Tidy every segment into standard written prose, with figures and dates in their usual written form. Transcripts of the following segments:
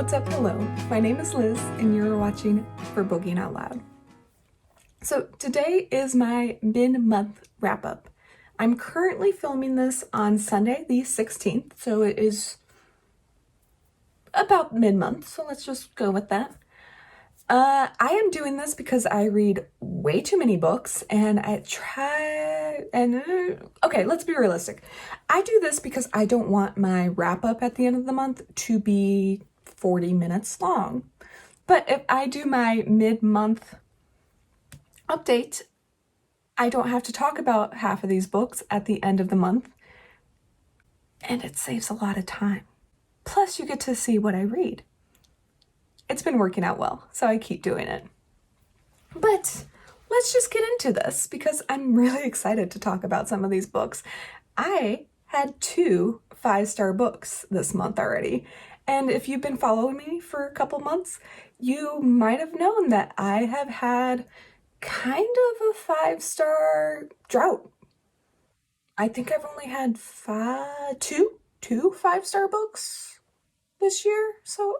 What's up? Hello, my name is Liz and you're watching For Boogieing Out Loud. So today is my mid-month wrap-up. I'm currently filming this on Sunday the 16th, so it is about mid-month, so let's just go with that. I am doing this because I read way too many books and okay, let's be realistic. I do this because I don't want my wrap-up at the end of the month to be 40 minutes long. But if I do my mid-month update, I don't have to talk about half of these books at the end of the month, and it saves a lot of time. Plus, you get to see what I read. It's been working out well, so I keep doing it. But let's just get into this because I'm really excited to talk about some of these books. I had 2 5-star books this month already, and if you've been following me for a couple months, you might have known that I have had kind of a 5-star drought. I think I've only had two 5-star books this year, so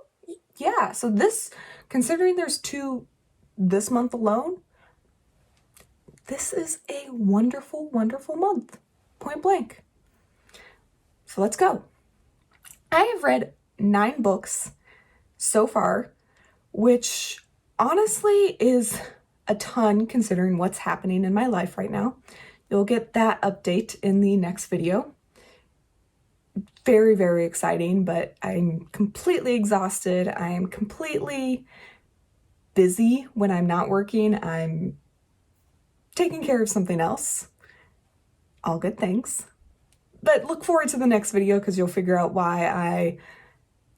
yeah, so this, considering there's 2 this month alone, this is a wonderful, wonderful month, point blank. So let's go. I have read 9 books so far, which honestly is a ton considering what's happening in my life right now. You'll get that update in the next video. Very, very exciting, but I'm completely exhausted. I am completely busy when I'm not working. I'm taking care of something else. All good things. But look forward to the next video because you'll figure out why I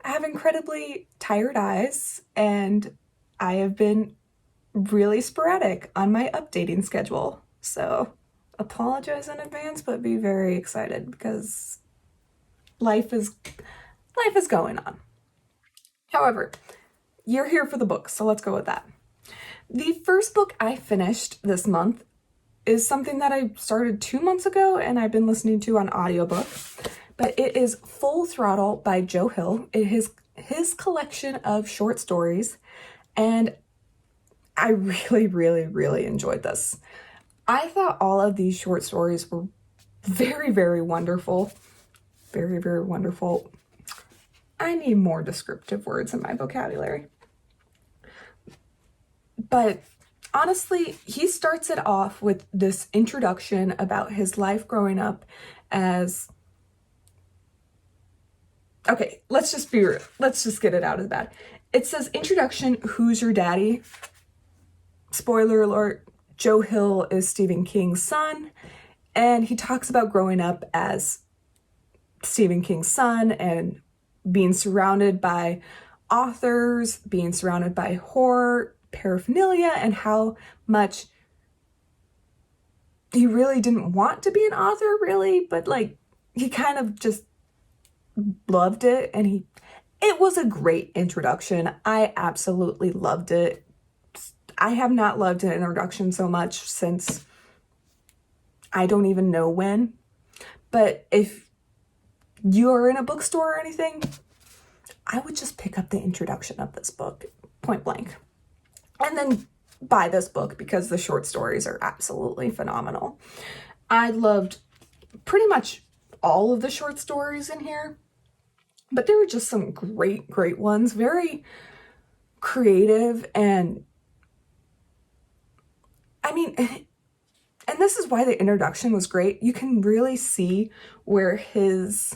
have incredibly tired eyes and I have been really sporadic on my updating schedule. So apologize in advance, but be very excited because life is going on. However, you're here for the book, so let's go with that. The first book I finished this month is something that I started 2 months ago and I've been listening to on audiobook, but it is Full Throttle by Joe Hill. It is his collection of short stories, and I really, really, really enjoyed this. I thought all of these short stories were very, very wonderful. Very, very wonderful. I need more descriptive words in my vocabulary. But honestly, he starts it off with this introduction about his life growing up as... Okay, let's just get it out of the bat. It says, introduction, who's your daddy? Spoiler alert, Joe Hill is Stephen King's son, and he talks about growing up as Stephen King's son and being surrounded by authors, being surrounded by horror paraphernalia, and how much he really didn't want to be an author, really, but like he kind of just loved it, and it was a great introduction. I absolutely loved it. I have not loved an introduction so much since I don't even know when, but if you're in a bookstore or anything, I would just pick up the introduction of this book, point blank, and then buy this book because the short stories are absolutely phenomenal. I loved pretty much all of the short stories in here, but there were just some great, great ones, very creative, and I mean, and this is why the introduction was great. You can really see where his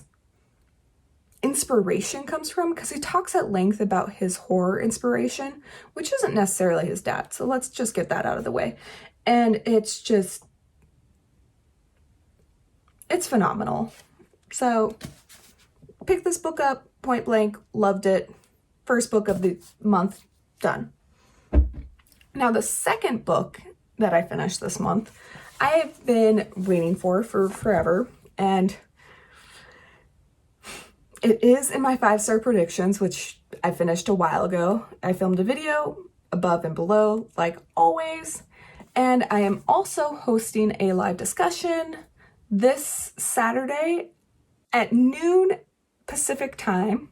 inspiration comes from because he talks at length about his horror inspiration, which isn't necessarily his dad. So let's just get that out of the way. And it's phenomenal. So pick this book up, point blank, loved it. First book of the month, done. Now the second book that I finished this month, I have been waiting for forever, and it is in my 5-star predictions, which I finished a while ago. I filmed a video above and below, like always, and I am also hosting a live discussion this Saturday at noon Pacific time,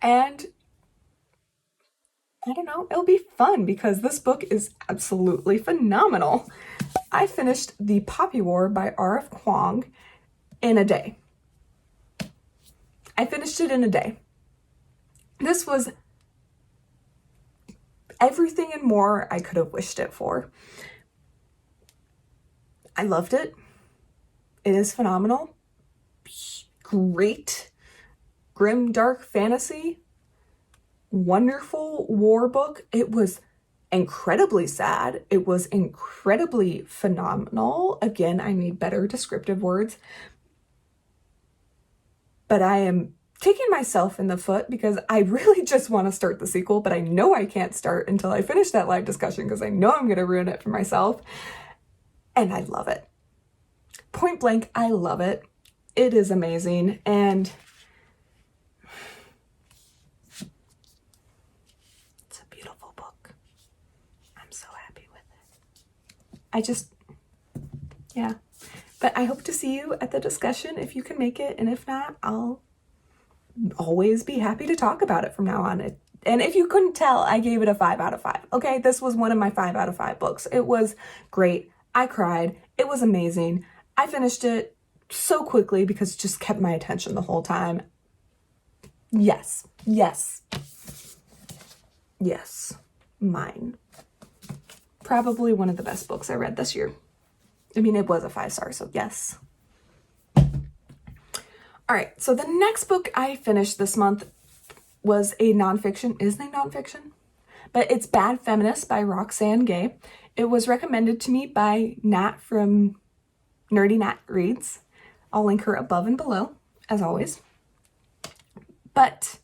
and I don't know, it'll be fun because this book is absolutely phenomenal. I finished The Poppy War by R.F. Kaung in a day. I finished it in a day. This was everything and more I could have wished it for. I loved it. It is phenomenal. Great, grim, dark fantasy. Wonderful war book. It was incredibly sad. It was incredibly phenomenal. Again, I need better descriptive words. But I am kicking myself in the foot because I really just want to start the sequel, but I know I can't start until I finish that live discussion because I know I'm going to ruin it for myself. And I love it. Point blank, I love it. It is amazing. And it's a beautiful book. I'm so happy with it. Yeah. But I hope to see you at the discussion if you can make it. And if not, I'll always be happy to talk about it from now on. And if you couldn't tell, I gave it a 5 out of 5. Okay, this was one of my 5 out of 5 books. It was great. I cried. It was amazing. I finished it so quickly because it just kept my attention the whole time. Yes. Mine. Probably one of the best books I read this year. I mean, it was a 5-star, so yes. All right, so the next book I finished this month was a nonfiction. Is it nonfiction? But it's Bad Feminist by Roxane Gay. It was recommended to me by Nat from Nerdy Nat Reads. I'll link her above and below, as always. But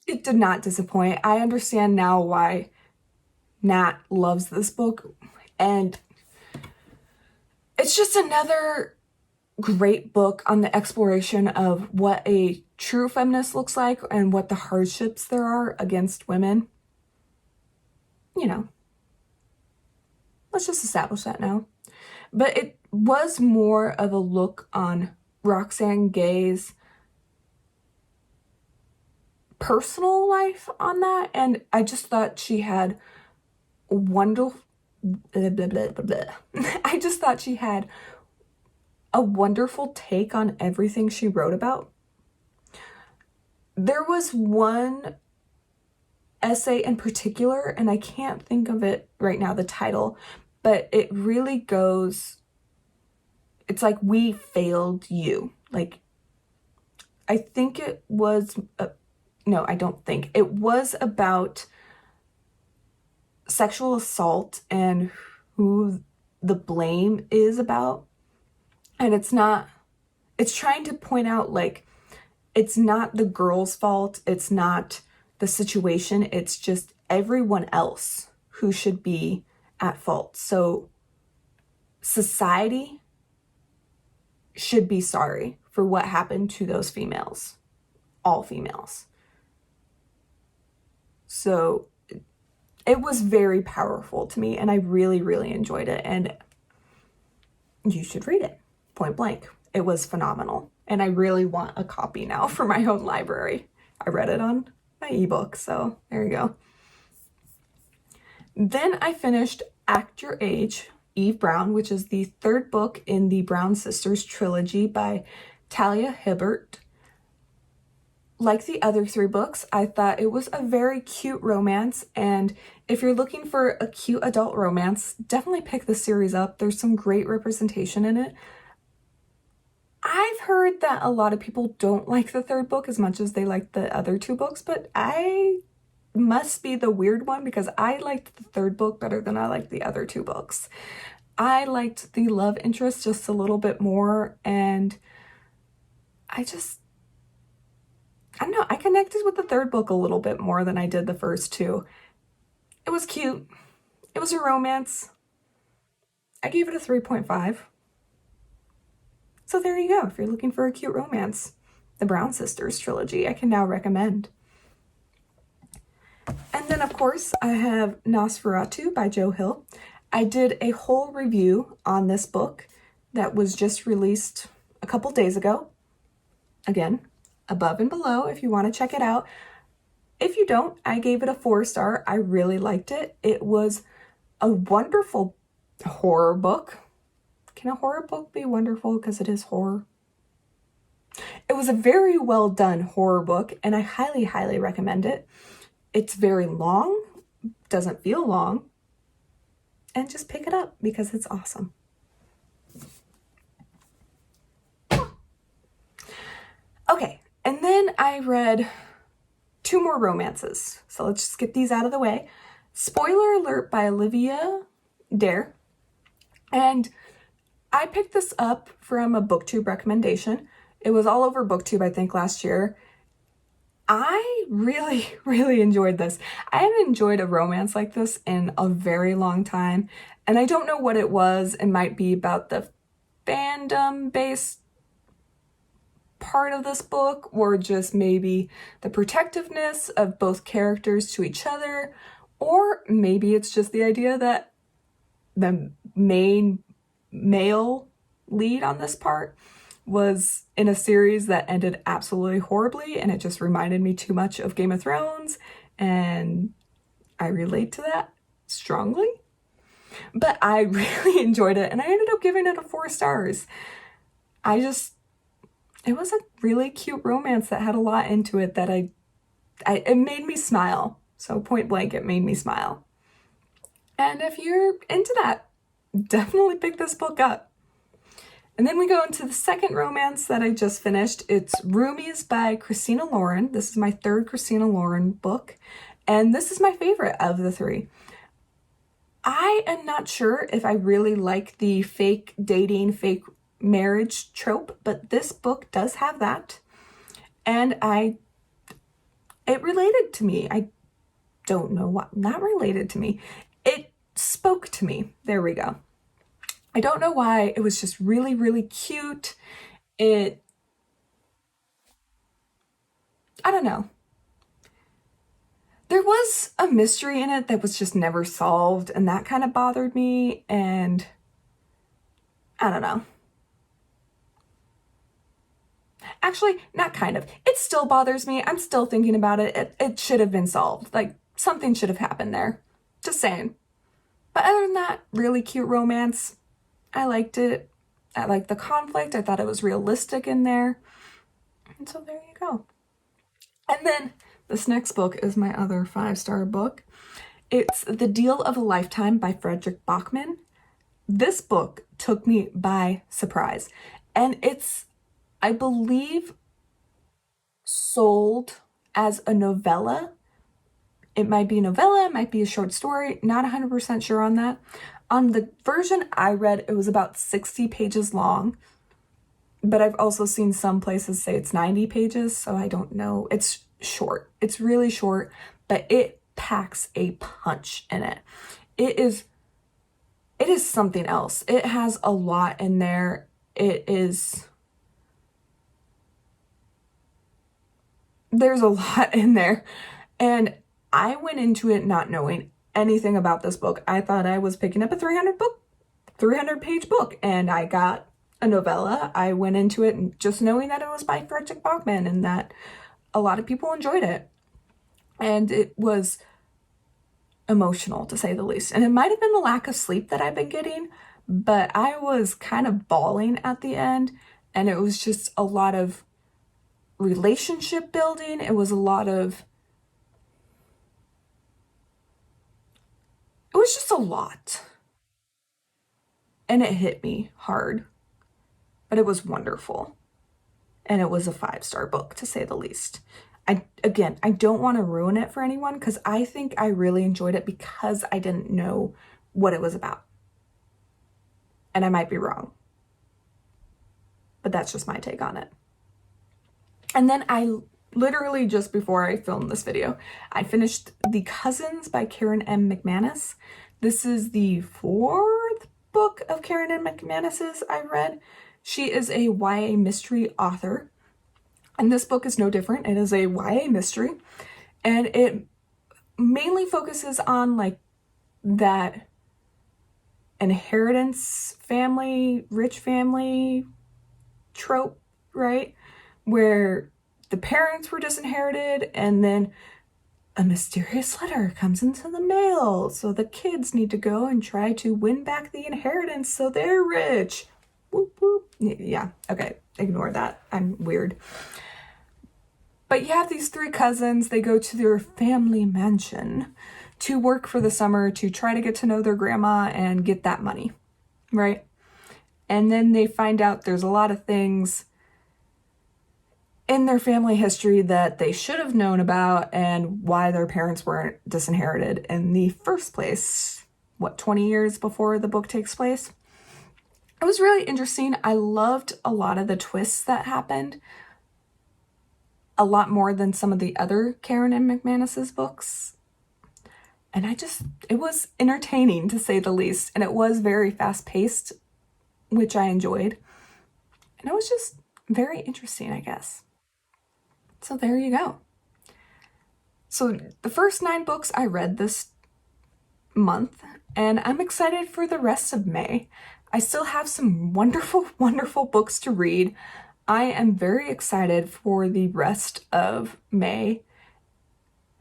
it did not disappoint. I understand now why Nat loves this book. And it's just another great book on the exploration of what a true feminist looks like and what the hardships there are against women. You know, let's just establish that now. But it was more of a look on Roxane Gay's personal life on that. And I just thought she had wonderful... I just thought she had a wonderful take on everything she wrote about. There was one essay in particular, and I can't think of it right now, the title, but it really goes, it's like, we failed you. Like, I think it was, no, I don't think. It was about sexual assault and who the blame is about. And it's trying to point out, like, it's not the girl's fault. It's not the situation. It's just everyone else who should be at fault. So society should be sorry for what happened to those females, all females. So it was very powerful to me, and I really, really enjoyed it. And you should read it, point blank. It was phenomenal. And I really want a copy now for my own library. I read it on my ebook, so there you go. Then I finished Act Your Age, Eve Brown, which is the third book in the Brown Sisters trilogy by Talia Hibbert. Like the other 3 books, I thought it was a very cute romance, and if you're looking for a cute adult romance, definitely pick this series up. There's some great representation in it. I've heard that a lot of people don't like the 3rd book as much as they like the other 2 books, but I must be the weird one because I liked the 3rd book better than I liked the other 2 books. I liked the love interest just a little bit more, and I don't know, I connected with the 3rd book a little bit more than I did the first 2. It was cute. It was a romance. I gave it a 3.5. So there you go. If you're looking for a cute romance, the Brown Sisters trilogy, I can now recommend. And then, of course, I have Nosferatu by Joe Hill. I did a whole review on this book that was just released a couple days ago. Again, above and below if you want to check it out. If you don't, I gave it a 4-star. I really liked it. It was a wonderful horror book. Can a horror book be wonderful because it is horror? It was a very well done horror book, and I highly, highly recommend it. It's very long, doesn't feel long, and just pick it up because it's awesome. Okay, and then I read 2 more romances. So let's just get these out of the way. Spoiler alert by Olivia Dare. And I picked this up from a BookTube recommendation. It was all over BookTube, I think, last year. I really, really enjoyed this. I haven't enjoyed a romance like this in a very long time. And I don't know what it was. It might be about the fandom-based part of this book, or just maybe the protectiveness of both characters to each other, or maybe it's just the idea that the main male lead on this part was in a series that ended absolutely horribly, and it just reminded me too much of Game of Thrones, and I relate to that strongly. But I really enjoyed it, and I ended up giving it a 4 stars. It was a really cute romance that had a lot into it that it made me smile. So point blank, it made me smile. And if you're into that, definitely pick this book up. And then we go into the second romance that I just finished. It's Roomies by Christina Lauren. This is my 3rd Christina Lauren book, and this is my favorite of the 3. I am not sure if I really like the fake dating, fake marriage trope, but this book does have that, and it related to me. I don't know what, not related to me. It spoke to me. There we go. I don't know why. It was just really, really cute. I don't know. There was a mystery in it that was just never solved, and that kind of bothered me, and I don't know. Actually, not kind of. It still bothers me. I'm still thinking about it. It should have been solved. Like, something should have happened there. Just saying. But other than that, really cute romance. I liked it. I liked the conflict. I thought it was realistic in there. And so there you go. And then this next book is my other 5-star book. It's The Deal of a Lifetime by Fredrick Bachman. This book took me by surprise. And it's, I believe, sold as a novella. It might be a novella, it might be a short story, not 100% sure on that. On the version I read, it was about 60 pages long, but I've also seen some places say it's 90 pages, so I don't know. It's short. It's really short, but it packs a punch in it. It is something else. It has a lot in there. There's a lot in there. And I went into it not knowing anything about this book. I thought I was picking up a 300-page book, and I got a novella. I went into it just knowing that it was by Fredrick Bachman and that a lot of people enjoyed it. And it was emotional, to say the least. And it might have been the lack of sleep that I've been getting, but I was kind of bawling at the end, and it was just a lot of relationship building. It was just a lot. And it hit me hard. But it was wonderful. And it was a 5-star book, to say the least. I don't want to ruin it for anyone, because I think I really enjoyed it because I didn't know what it was about. And I might be wrong. But that's just my take on it. And then I literally, just before I filmed this video, I finished The Cousins by Karen M. McManus. This is the 4th book of Karen M. McManus's I read. She is a YA mystery author, and this book is no different. It is a YA mystery, and it mainly focuses on like that inheritance family, rich family trope, right? Where the parents were disinherited, and then a mysterious letter comes into the mail, so the kids need to go and try to win back the inheritance so they're rich. Whoop, whoop. Yeah, okay, ignore that. I'm weird. But you have these 3 cousins. They go to their family mansion to work for the summer to try to get to know their grandma and get that money, right? And then they find out there's a lot of things in their family history that they should have known about and why their parents weren't disinherited in the first place, 20 years before the book takes place. It was really interesting. I loved a lot of the twists that happened, a lot more than some of the other Karen and McManus's books. And it was entertaining to say the least. And it was very fast paced, which I enjoyed. And it was just very interesting, I guess. So there you go. So the first 9 books I read this month, and I'm excited for the rest of May. I still have some wonderful, wonderful books to read. I am very excited for the rest of May,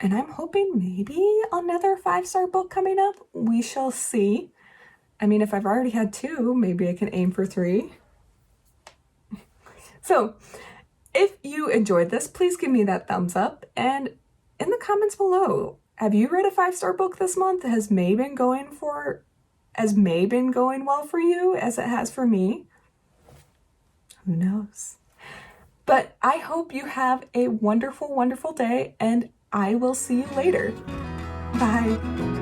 and I'm hoping maybe another 5-star book coming up. We shall see. I mean, if I've already had 2, maybe I can aim for 3. So, if you enjoyed this, please give me that thumbs up, and in the comments below, have you read a 5-star book this month? Has May been going well for you as it has for me? Who knows? But I hope you have a wonderful, wonderful day, and I will see you later. Bye.